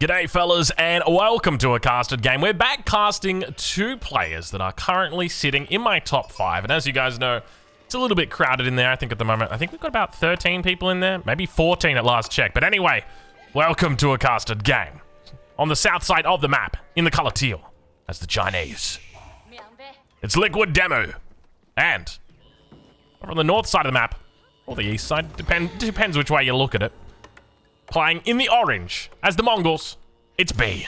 G'day fellas and welcome to a casted game. We're back casting two players that are currently sitting in my top 5. And as you guys know, it's a little bit crowded in there, I think, at the moment. I think we've got about 13 people in there, maybe 14 at last check. But anyway, welcome to a casted game. On the south side of the map, in the color teal, that's the Chinese. It's Liquid Demo. And on the north side of the map, or the east side, depends which way you look at it. Playing in the orange as the Mongols, it's B.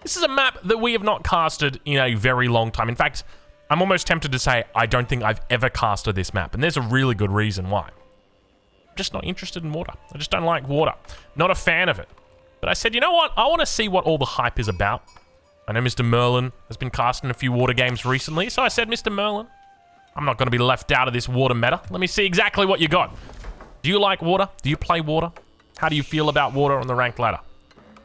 This is a map that we have not casted in a very long time. In fact, I'm almost tempted to say I don't think I've ever casted this map, and there's a really good reason why. I'm just not interested in water. I just don't like water. Not a fan of it. But I said, you know what? I want to see what all the hype is about. I know Mr. Merlin has been casting a few water games recently, so I said, Mr. Merlin, I'm not going to be left out of this water meta. Let me see exactly what you got. Do you like water? Do you play water? How do you feel about water on the ranked ladder?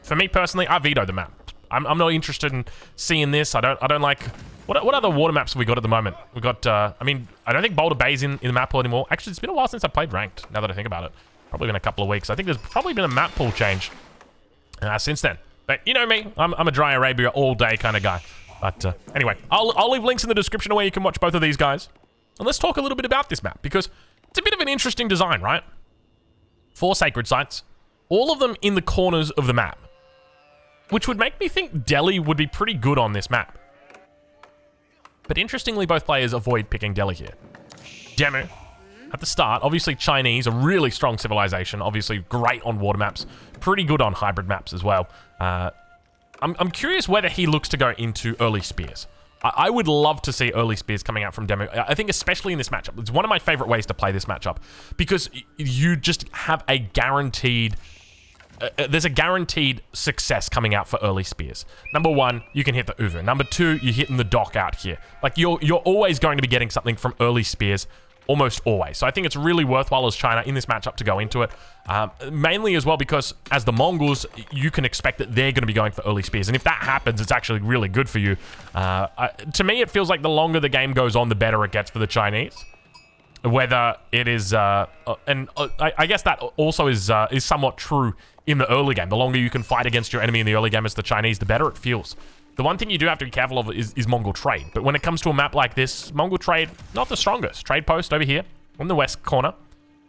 For me personally, I veto the map. I'm not interested in seeing this. I don't like... What other water maps have we got at the moment? We've got, I don't think Boulder Bay's in the map pool anymore. Actually, it's been a while since I played ranked, now that I think about it. Probably been a couple of weeks. I think there's probably been a map pool change since then. But you know me, I'm a Dry Arabia all day kind of guy. But anyway, I'll leave links in the description where you can watch both of these guys. And let's talk a little bit about this map, because it's a bit of an interesting design, right? 4 sacred sites, all of them in the corners of the map, which would make me think Delhi would be pretty good on this map. But interestingly, both players avoid picking Delhi here. Demu, at the start, obviously Chinese, a really strong civilization, obviously great on water maps, pretty good on hybrid maps as well. I'm curious whether he looks to go into early spears. I would love to see early spears coming out from Demo. I think especially in this matchup. It's one of my favorite ways to play this matchup, because you just have a guaranteed... there's a guaranteed success coming out for early spears. Number 1, you can hit the Uvu. Number 2, you're hitting the dock out here. Like, you're always going to be getting something from early spears. Almost always. So I think it's really worthwhile as China in this matchup to go into it. Mainly as well because as the Mongols, you can expect that they're going to be going for early spears. And if that happens, it's actually really good for you. To me, it feels like the longer the game goes on, the better it gets for the Chinese. Whether it is... I guess that also is somewhat true in the early game. The longer you can fight against your enemy in the early game as the Chinese, the better it feels. The one thing you do have to be careful of is Mongol trade. But when it comes to a map like this, Mongol trade, not the strongest. Trade post over here on the west corner.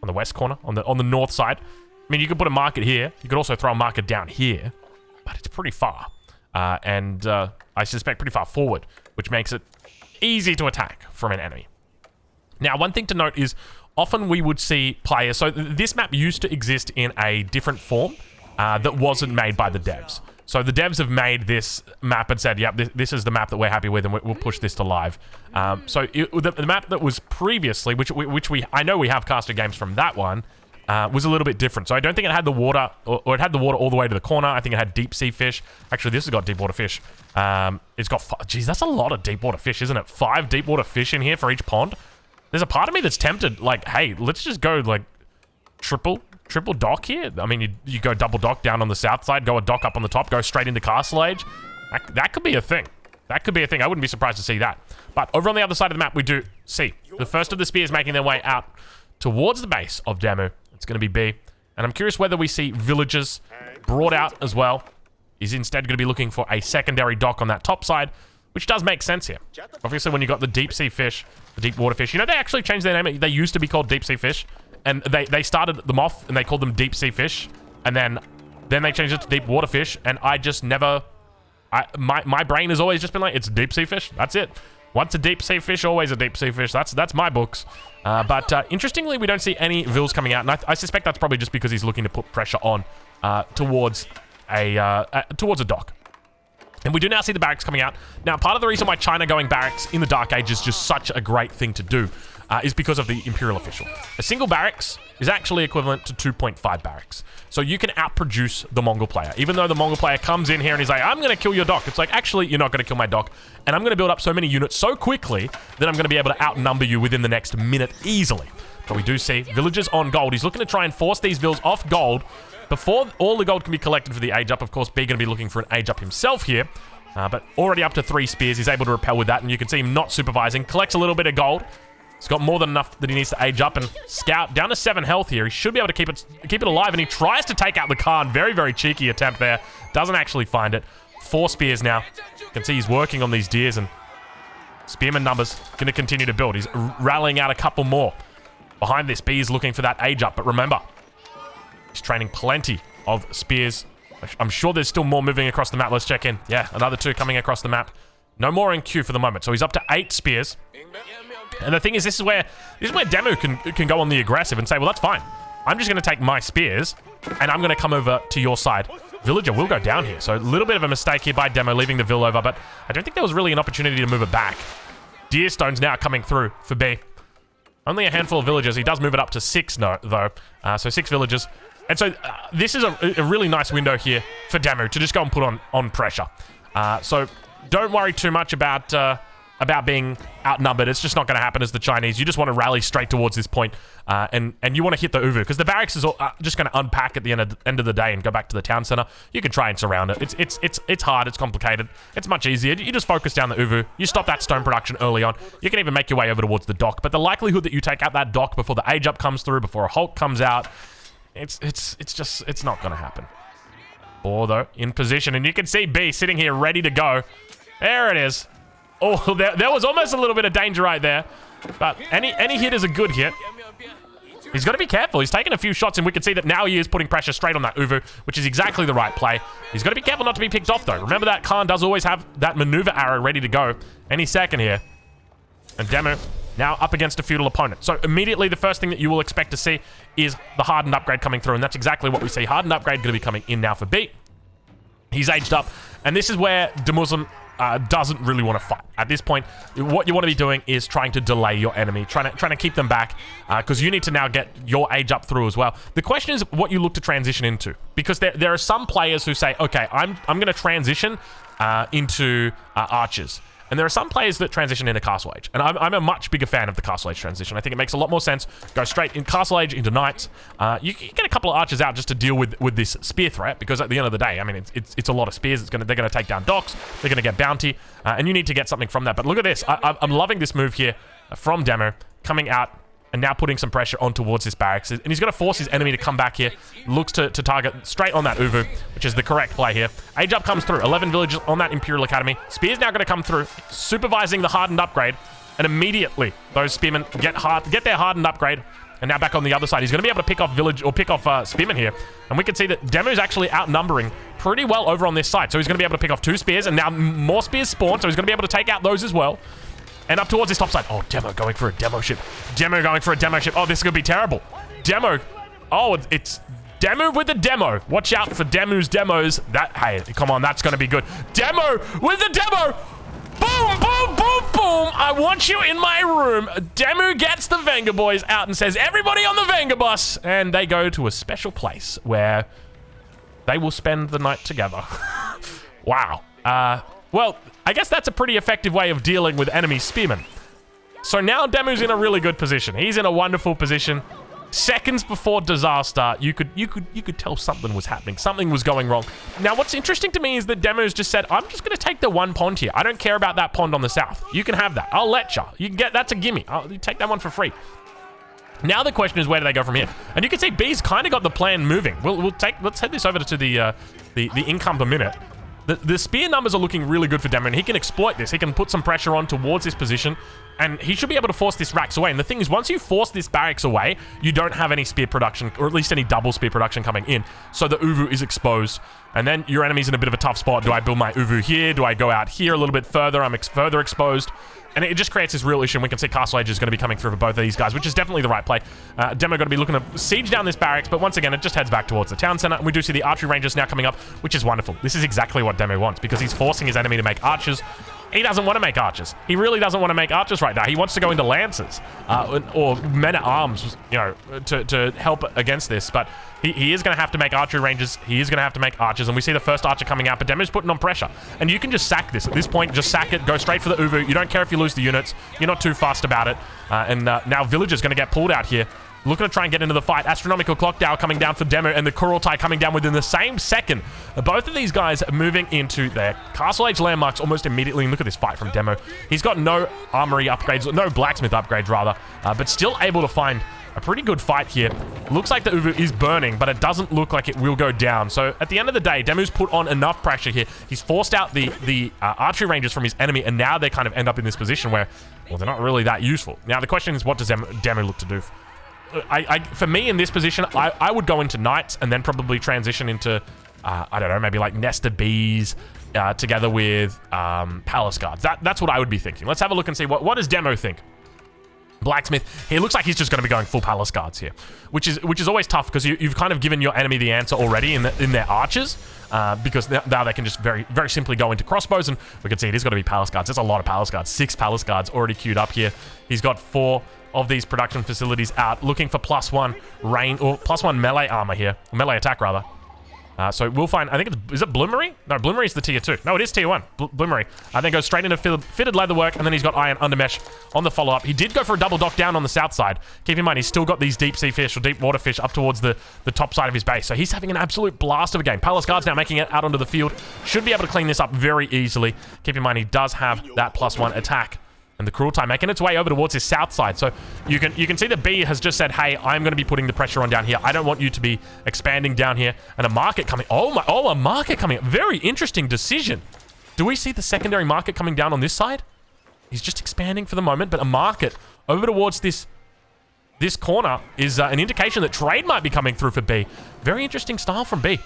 On the north side. I mean, you could put a market here. You could also throw a market down here. But it's pretty far. I suspect pretty far forward, which makes it easy to attack from an enemy. Now, one thing to note is often we would see players... So this map used to exist in a different form that wasn't made by the devs. So the devs have made this map and said, yep, this is the map that we're happy with, and we'll push this to live. The map that was previously, I know we have casted games from that one, was a little bit different. So I don't think it had the water, or it had the water all the way to the corner. I think it had deep sea fish. Actually, this has got deep water fish. It's got, geez, that's a lot of deep water fish, isn't it? 5 deep water fish in here for each pond. There's a part of me that's tempted, like, hey, let's just go, like, triple dock here. I mean, you go double dock down on the south side, go a dock up on the top, go straight into Castle Age. That could be a thing. That could be a thing. I wouldn't be surprised to see that. But over on the other side of the map, we do see the first of the spears making their way out towards the base of Demu. It's going to be B. And I'm curious whether we see villagers brought out as well. He's instead going to be looking for a secondary dock on that top side, which does make sense here. Obviously, when you got the deep sea fish, the deep water fish, you know, they actually changed their name. They used to be called deep sea fish. And they started them off and they called them deep sea fish. And then they changed it to deep water fish. And I just never... My brain has always just been like, it's deep sea fish. That's it. Once a deep sea fish, always a deep sea fish. That's my books. But interestingly, we don't see any vills coming out. And I suspect that's probably just because he's looking to put pressure on towards a dock. And we do now see the barracks coming out. Now, part of the reason why China going barracks in the Dark Age is just such a great thing to do is because of the Imperial Official. A single barracks is actually equivalent to 2.5 barracks. So you can outproduce the Mongol player. Even though the Mongol player comes in here and he's like, I'm going to kill your dock. It's like, actually, you're not going to kill my dock. And I'm going to build up so many units so quickly that I'm going to be able to outnumber you within the next minute easily. But we do see villagers on gold. He's looking to try and force these vills off gold before all the gold can be collected for the age up. Of course, B going to be looking for an age up himself here. But already up to 3 spears. He's able to repel with that. And you can see him not supervising. Collects a little bit of gold. He's got more than enough that he needs to age up and scout. Down to 7 health here. He should be able to keep it alive, and he tries to take out the Khan. Very, very cheeky attempt there. Doesn't actually find it. 4 spears now. You can see he's working on these deers, and spearman numbers going to continue to build. He's rallying out a couple more. Behind this, B is looking for that age up, but remember, he's training plenty of spears. I'm sure there's still more moving across the map. Let's check in. Yeah, another 2 coming across the map. No more in queue for the moment, so he's up to 8 spears. And the thing is, this is where Demu can go on the aggressive and say, well, that's fine. I'm just going to take my spears, and I'm going to come over to your side. Villager will go down here, so a little bit of a mistake here by Demo, leaving the Vill over, but I don't think there was really an opportunity to move it back. Deerstone's now coming through for B. Only a handful of villagers. He does move it up to 6, though. So 6 villagers. And so this is a really nice window here for Demu to just go and put on pressure. So don't worry too much about being outnumbered. It's just not going to happen as the Chinese. You just want to rally straight towards this point, and you want to hit the Uvu, because the barracks is just going to unpack at the end of the day and go back to the town center. You can try and surround it. It's hard. It's complicated. It's much easier. You just focus down the Uvu. You stop that stone production early on. You can even make your way over towards the dock, but the likelihood that you take out that dock before the age up comes through, before a Hulk comes out, it's not going to happen. Or though, in position, and you can see B sitting here ready to go. There it is. Oh, there was almost a little bit of danger right there. But any hit is a good hit. He's got to be careful. He's taken a few shots, and we can see that now he is putting pressure straight on that Uvu, which is exactly the right play. He's got to be careful not to be picked off, though. Remember that Khan does always have that maneuver arrow ready to go any second here. And Demu now up against a feudal opponent. So immediately the first thing that you will expect to see is the hardened upgrade coming through, and that's exactly what we see. Hardened upgrade going to be coming in now for B. He's aged up, and this is where Demuslim doesn't really want to fight. At this point, what you want to be doing is trying to delay your enemy, trying to keep them back, because you need to now get your age up through as well. The question is what you look to transition into, because there are some players who say, okay, I'm going to transition into archers. And there are some players that transition into Castle Age. And I'm a much bigger fan of the Castle Age transition. I think it makes a lot more sense. Go straight in Castle Age into Knights. You can get a couple of archers out just to deal with this spear threat, because at the end of the day, I mean, it's a lot of spears. They're going to take down docks. They're going to get bounty. And you need to get something from that. But look at this. I'm loving this move here from Demo, coming out and now putting some pressure on towards this barracks. And he's going to force his enemy to come back here. Looks to target straight on that Uvu, which is the correct play here. Age up comes through. 11 villages on that Imperial Academy. Spear's now going to come through, supervising the hardened upgrade. And immediately, those spearmen get their hardened upgrade. And now back on the other side. He's going to be able to pick off spearmen here. And we can see that Demo's actually outnumbering pretty well over on this side. So he's going to be able to pick off 2 spears. And now more spears spawn. So he's going to be able to take out those as well. And up towards this top side. Oh, Demo going for a demo ship. Demo going for a demo ship. Oh, this is going to be terrible. Demo. Oh, it's Demo with the demo. Watch out for Demo's demos. Hey, come on, that's going to be good. Demo with the demo. Boom, boom, boom, boom. I want you in my room. Demo gets the Venga boys out and says, everybody on the Venga bus. And they go to a special place where they will spend the night together. Wow. Well, I guess that's a pretty effective way of dealing with enemy spearmen. So now Demu's in a really good position. He's in a wonderful position. Seconds before disaster, you could tell something was happening. Something was going wrong. Now, what's interesting to me is that Demu's just said, I'm just going to take the one pond here. I don't care about that pond on the south. You can have that. I'll let you. You can get, that's a gimme. You take that one for free. Now the question is, where do they go from here? And you can see B's kind of got the plan moving. Let's head this over to the income per minute. The spear numbers are looking really good for Demo, and he can exploit this. He can put some pressure on towards this position, and he should be able to force this racks away. And the thing is, once you force this barracks away, you don't have any spear production, or at least any double spear production coming in. So the Uvu is exposed, and then your enemy's in a bit of a tough spot. Do I build my Uvu here? Do I go out here a little bit further? I'm further exposed. And it just creates this real issue, and we can see Castle Age is going to be coming through for both of these guys, which is definitely the right play. Demo going to be looking to siege down this barracks, but once again, it just heads back towards the town center, and we do see the archery rangers now coming up, which is wonderful. This is exactly what Demo wants, because he's forcing his enemy to make archers. He doesn't want to make archers. He really doesn't want to make archers right now. He wants to go into lancers, or men-at-arms, you know, to help against this, but he is going to have to make archery rangers. He is going to have to make archers, and we see the first archer coming out, but Demo's putting on pressure. And you can just sack this. At this point, just sack it. Go straight for the Uvu. You don't care if you lose the units. You're not too fussed about it. And now Villager's going to get pulled out here. Looking to try and get into the fight. Astronomical Clock Tower coming down for Demo, and the Kurultai coming down within the same second. Both of these guys are moving into their Castle Age landmarks almost immediately. And look at this fight from Demo. He's got no armory upgrades, no blacksmith upgrades rather, but still able to find a pretty good fight here. Looks like the Uvu is burning, but it doesn't look like it will go down. So at the end of the day, Demu's put on enough pressure here. He's forced out the archery ranges from his enemy, and now they kind of end up in this position where, well, they're not really that useful. Now the question is, what does Demu look to do? For me in this position, I would go into Knights and then probably transition into, I don't know, maybe like Nested Bees together with Palace Guards. That's what I would be thinking. Let's have a look and see what does Demo think. Blacksmith, he looks like he's just going to be going full Palace Guards here, which is always tough because you've kind of given your enemy the answer already in their archers, because now they can just very, very simply go into crossbows, and we can see it is going to be Palace Guards. There's a lot of Palace Guards, 6 Palace Guards already queued up here. He's got 4 of these production facilities out, looking for +1 range, or +1 melee armor here, melee attack rather. So we'll find, I think is it Bloomery? No, Bloomery is the tier 2. No, it is tier 1. Bloomery. I think goes straight into fitted leatherwork, and then he's got iron undermesh on the follow-up. He did go for a double dock down on the south side. Keep in mind, he's still got these deep sea fish or deep water fish up towards the top side of his base. So he's having an absolute blast of a game. Palace Guards now making it out onto the field. Should be able to clean this up very easily. Keep in mind, he does have that +1 attack. And the Kurultai making its way over towards his south side. So you can see the B has just said, hey, I'm going to be putting the pressure on down here. I don't want you to be expanding down here. And a market coming. Oh, a market coming. Very interesting decision. Do we see the secondary market coming down on this side? He's just expanding for the moment, but a market over towards this corner is an indication that trade might be coming through for B. Very interesting style from B.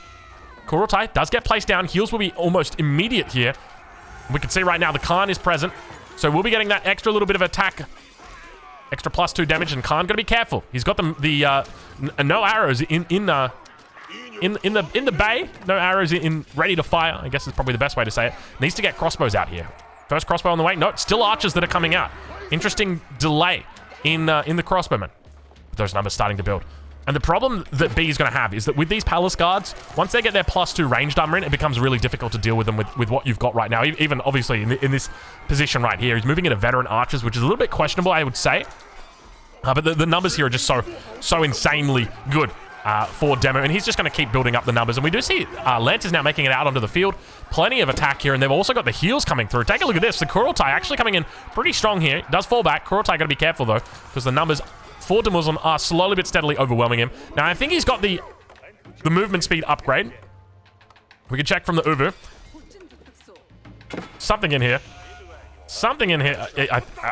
Kurultai does get placed down. Heals will be almost immediate here. We can see right now the Khan is present. So we'll be getting that extra little bit of attack, extra +2 damage, and Khan gotta be careful. He's got no arrows in the bay, no arrows in ready to fire. I guess is probably the best way to say it. Needs to get crossbows out here. First crossbow on the way. No, it's still archers that are coming out. Interesting delay in the crossbowmen. Those numbers starting to build. And the problem that B is going to have is that with these Palace Guards, once they get their +2 ranged armor in, it becomes really difficult to deal with them with what you've got right now. Even obviously in this position right here, he's moving into veteran archers, which is a little bit questionable, I would say. But the numbers here are just so insanely good for Demo, and he's just going to keep building up the numbers. And we do see Lancers now making it out onto the field. Plenty of attack here, and they've also got the heals coming through. Take a look at this. The Kurultai actually coming in pretty strong here. Does fall back. Kurultai got to be careful, though, because the numbers for the Muslim are slowly but steadily overwhelming him. Now, I think he's got the movement speed upgrade. We can check from the Uvu. Something in here. Something in here.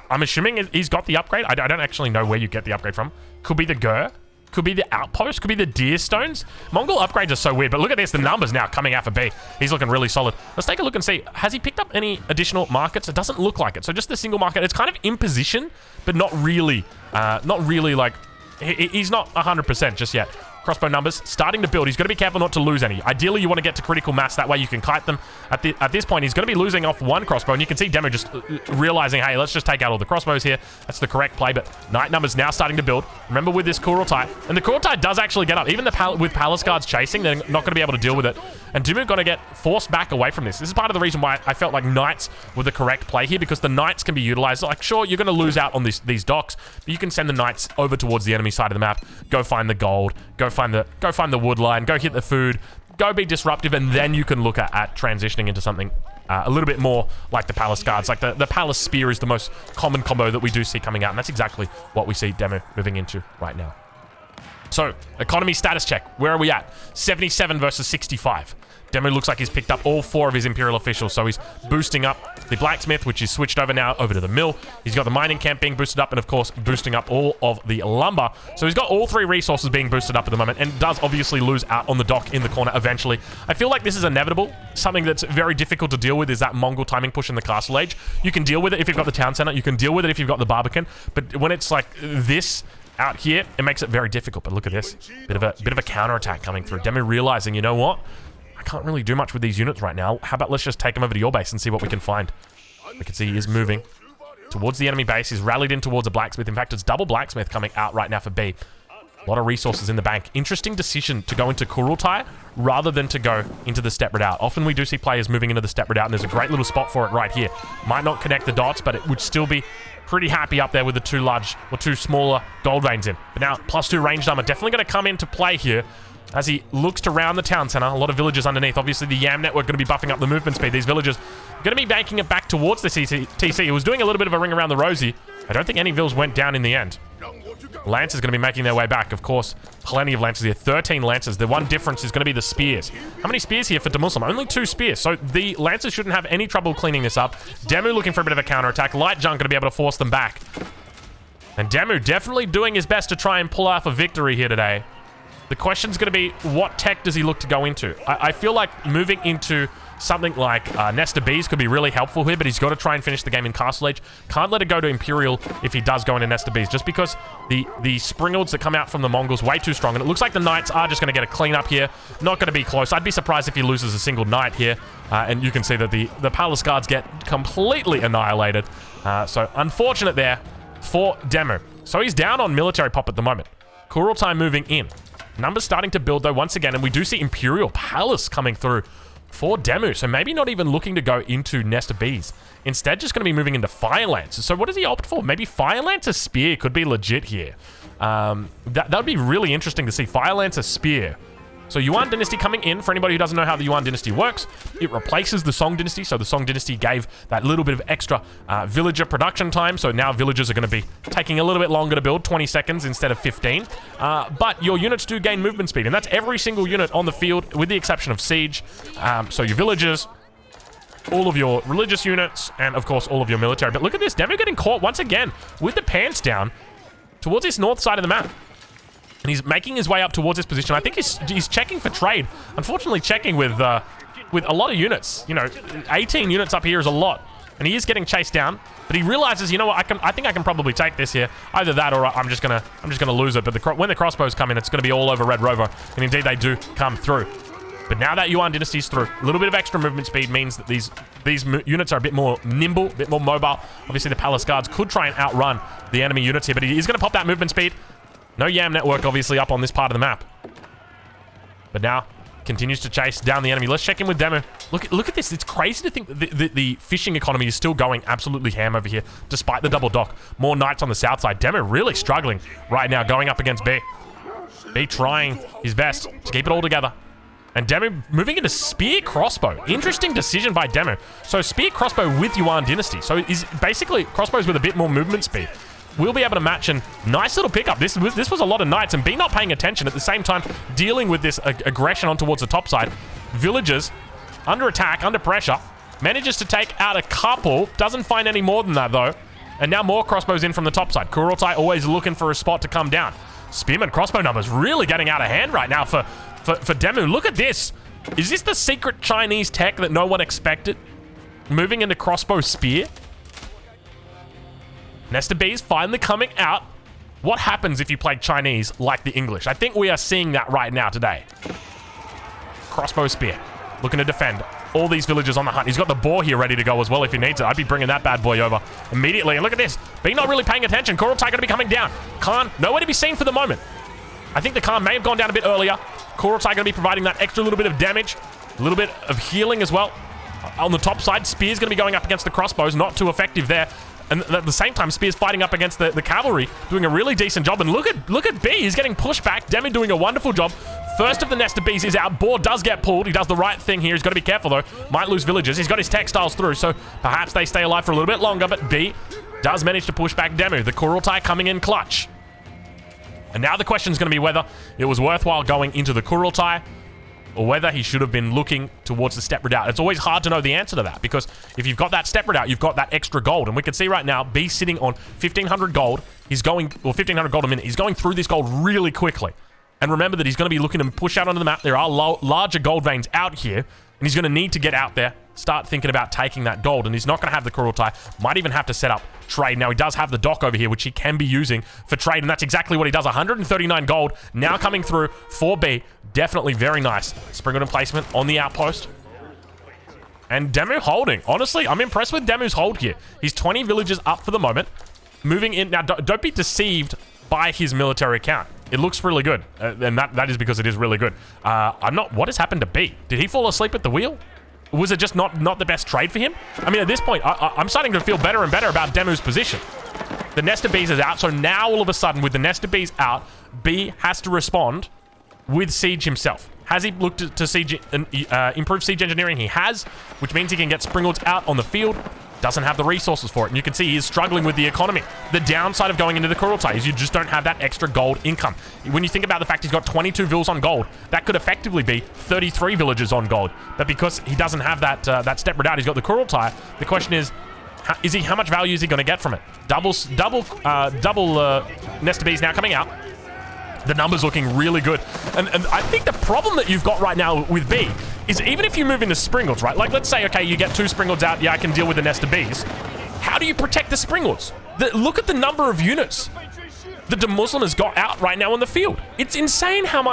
I'm assuming he's got the upgrade. I don't actually know where you get the upgrade from. Could be the Gur. Could be the Outpost. Could be the Deer Stones. Mongol upgrades are so weird, but look at this. The numbers now coming out for B. He's looking really solid. Let's take a look and see. Has he picked up any additional markets? It doesn't look like it. So just the single market. It's kind of in position, but not really. Not really like... He's not 100% just yet. Crossbow numbers starting to build. He's got to be careful not to lose any. Ideally, you want to get to critical mass. That way you can kite them. At this point, he's going to be losing off 1 crossbow. And you can see Demo just realizing, hey, let's just take out all the crossbows here. That's the correct play. But Knight numbers now starting to build. Remember with this Kurultai. And the Kurultai does actually get up. Even with Palace Guards chasing, they're not going to be able to deal with it. And Dimu going to get forced back away from this. This is part of the reason why I felt like Knights were the correct play here, because the Knights can be utilized. Like, sure, you're going to lose out on these docks, but you can send the Knights over towards the enemy side of the map. Go find the gold. Go find the wood line. Go hit the food. Go be disruptive, and then you can look at transitioning into something a little bit more like the Palace Guards. Like the Palace Spear is the most common combo that we do see coming out, and that's exactly what we see Demo moving into right now. So, economy status check. Where are we at? 77 versus 65. Demo looks like he's picked up all 4 of his Imperial officials, so he's boosting up the blacksmith, which is switched over now over to the mill. He's got the mining camp being boosted up, and of course, boosting up all of the lumber. So he's got all 3 resources being boosted up at the moment, and does obviously lose out on the dock in the corner eventually. I feel like this is inevitable. Something that's very difficult to deal with is that Mongol timing push in the Castle Age. You can deal with it if you've got the town center. You can deal with it if you've got the Barbican, but when it's like this out here, it makes it very difficult. But look at this. Bit of a counterattack coming through. Demo realizing, you know what? I can't really do much with these units right now. How about let's just take them over to your base and see what we can find. We can see he is moving towards the enemy base. He's rallied in towards a blacksmith. In fact, it's double blacksmith coming out right now for B. A lot of resources in the bank. Interesting decision to go into Kurultai rather than to go into the Steppe Redoubt. Often we do see players moving into the Steppe Redoubt, and there's a great little spot for it right here. Might not connect the dots, but it would still be pretty happy up there with the two smaller gold veins in. But now, +2 range number definitely going to come into play here as he looks to round the town center. A lot of villagers underneath. Obviously, the Yam network going to be buffing up the movement speed. These villagers going to be making it back towards the TC. He was doing a little bit of a ring around the Rosie. I don't think any vills went down in the end. Lancers going to be making their way back. Of course, plenty of Lancers here. 13 Lancers. The one difference is going to be the spears. How many spears here for Demuslim? Only 2 spears. So the Lancers shouldn't have any trouble cleaning this up. Demu looking for a bit of a counterattack. Light Junk going to be able to force them back. And Demu definitely doing his best to try and pull off a victory here today. The question's going to be, what tech does he look to go into? I feel like moving into something like Nest of Bees could be really helpful here, but he's got to try and finish the game in Castle Age. Can't let it go to Imperial if he does go into Nest of Bees, just because the Springalds that come out from the Mongols way too strong, and it looks like the Knights are just going to get a clean up here. Not going to be close. I'd be surprised if he loses a single Knight here, and you can see that the Palace Guards get completely annihilated. So unfortunate there for Demu. So he's down on military pop at the moment. Kurultai moving in. Numbers starting to build though once again, and we do see Imperial Palace coming through for Demu. So maybe not even looking to go into Nest of Bees. Instead, just going to be moving into Fire Lance. So what does he opt for? Maybe Fire Lancer Spear could be legit here. That would be really interesting to see. Fire Lancer Spear. So Yuan Dynasty coming in. For anybody who doesn't know how the Yuan Dynasty works, it replaces the Song Dynasty. So the Song Dynasty gave that little bit of extra villager production time. So now villagers are going to be taking a little bit longer to build, 20 seconds instead of 15. But your units do gain movement speed, and that's every single unit on the field with the exception of Siege. So your villagers, all of your religious units, and of course all of your military. But look at this, Demu getting caught once again with the pants down towards this north side of the map. And he's making his way up towards this position. I think he's checking for trade. Unfortunately, checking with a lot of units. You know, 18 units up here is a lot. And he is getting chased down. But he realizes, you know what, I think I can probably take this here. Either that or I'm just gonna lose it. But when the crossbows come in, it's gonna be all over Red Rover. And indeed they do come through. But now that Yuan Dynasty's through, a little bit of extra movement speed means that these units are a bit more nimble, a bit more mobile. Obviously the Palace Guards could try and outrun the enemy units here, but he is gonna pop that movement speed. No Yam network, obviously, up on this part of the map. But now, continues to chase down the enemy. Let's check in with Demu. Look at this. It's crazy to think that the fishing economy is still going absolutely ham over here, despite the double dock. More Knights on the south side. Demu really struggling right now, going up against B. B trying his best to keep it all together. And Demu moving into Spear Crossbow. Interesting decision by Demu. So Spear Crossbow with Yuan Dynasty. So he's basically crossbows with a bit more movement speed. We'll be able to match, and nice little pickup. This was a lot of Knights, and B not paying attention at the same time, dealing with this aggression on towards the top side. Villagers under attack, under pressure, manages to take out a couple. Doesn't find any more than that though. And now more crossbows in from the top side. Kurultai always looking for a spot to come down. Spearman crossbow numbers really getting out of hand right now for Demu. Look at this. Is this the secret Chinese tech that no one expected? Moving into crossbow spear. Nest of Bees finally coming out. What happens if you play Chinese like the English? I think we are seeing that right now today. Crossbow spear. Looking to defend. All these villagers on the hunt. He's got the boar here ready to go as well if he needs it. I'd be bringing that bad boy over immediately. And look at this. Being not really paying attention. Kurultai going to be coming down. Khan, nowhere to be seen for the moment. I think the Khan may have gone down a bit earlier. Kurultai going to be providing that extra little bit of damage. A little bit of healing as well. On the top side, Spear's going to be going up against the crossbows. Not too effective there. And at the same time, Spear's fighting up against the cavalry, doing a really decent job. And look at B, he's getting pushed back. Demu doing a wonderful job. First of the Nest of Bees is out. Boar does get pulled. He does the right thing here. He's got to be careful, though. Might lose villagers. He's got his textiles through, so perhaps they stay alive for a little bit longer. But B does manage to push back Demu. The Kurultai coming in clutch. And now the question is going to be whether it was worthwhile going into the Kurultai, or whether he should have been looking towards the Steppe Redoubt. It's always hard to know the answer to that, because if you've got that Steppe Redoubt, you've got that extra gold. And we can see right now, B sitting on 1,500 gold. He's going, well, 1,500 gold a minute. He's going through this gold really quickly. And remember that he's going to be looking to push out onto the map. There are larger gold veins out here, and he's going to need to get out there, start thinking about taking that gold. And he's not going to have the Kurultai. Might even have to set up trade. Now, he does have the dock over here, which he can be using for trade, and that's exactly what he does. 139 gold now coming through for B. Definitely very nice. Springwood placement on the outpost. And Demu holding. Honestly, I'm impressed with Demu's hold here. He's 20 villagers up for the moment. Moving in. Now, don't be deceived by his military count. It looks really good, and that is because it is really good. What has happened to B? Did he fall asleep at the wheel? Was it just not the best trade for him? I mean, at this point, I'm starting to feel better and better about Demu's position. The nest of bees is out, so now all of a sudden, with the nest of bees out, B has to respond with siege himself. Has he looked to siege, improve siege engineering? He has, which means he can get Springalds out on the field. Doesn't have the resources for it, and you can see he's struggling with the economy. The downside of going into the Kurultai is you just don't have that extra gold income. When you think about the fact he's got 22 vills on gold, that could effectively be 33 villages on gold. But because he doesn't have that step redoubt, he's got the Kurultai. The question is how much value is he going to get from it? Double nest of bees now coming out. The numbers looking really good. And I think the problem that you've got right now with B is even if you move into Springalds, right? Like, let's say, okay, you get 2 Springalds out. Yeah, I can deal with the nest of bees. How do you protect the Springalds? Look at the number of units that the Muslim has got out right now on the field. It's insane how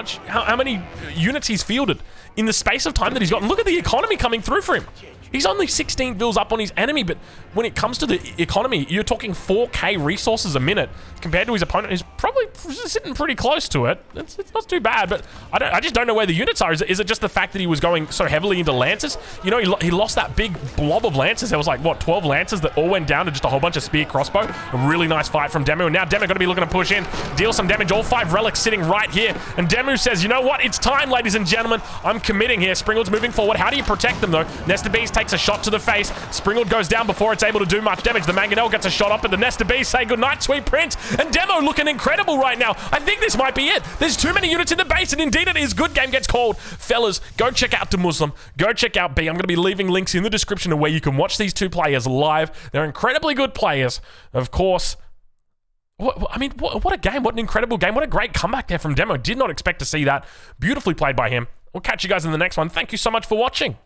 many units he's fielded in the space of time that he's got. And look at the economy coming through for him. He's only 16 vills up on his enemy, but when it comes to the economy, you're talking 4k resources a minute compared to his opponent, who's probably sitting pretty close to it. It's not too bad, but I just don't know where the units are. Is it just the fact that he was going so heavily into lances? You know, he lost that big blob of lances. There was like, what, 12 lances that all went down to just a whole bunch of spear crossbow. A really nice fight from Demu, and now Demu going to be looking to push in, deal some damage. All 5 relics sitting right here, and Demu says, you know what? It's time, ladies and gentlemen. I'm committing here. Springalds moving forward. How do you protect them, though? Nest of Bees takes a shot to the face. Springald goes down before it's able to do much damage. The Mangonel gets a shot up, and the Nest of Bees say goodnight, sweet prince. And Demo looking incredible right now. I think this might be it. There's too many units in the base, and indeed it is. Good game gets called. Fellas, go check out the Muslim. Go check out B. I'm going to be leaving links in the description of where you can watch these 2 players live. They're incredibly good players. Of course, what a game. What an incredible game. What a great comeback there from Demo. Did not expect to see that. Beautifully played by him. We'll catch you guys in the next one. Thank you so much for watching.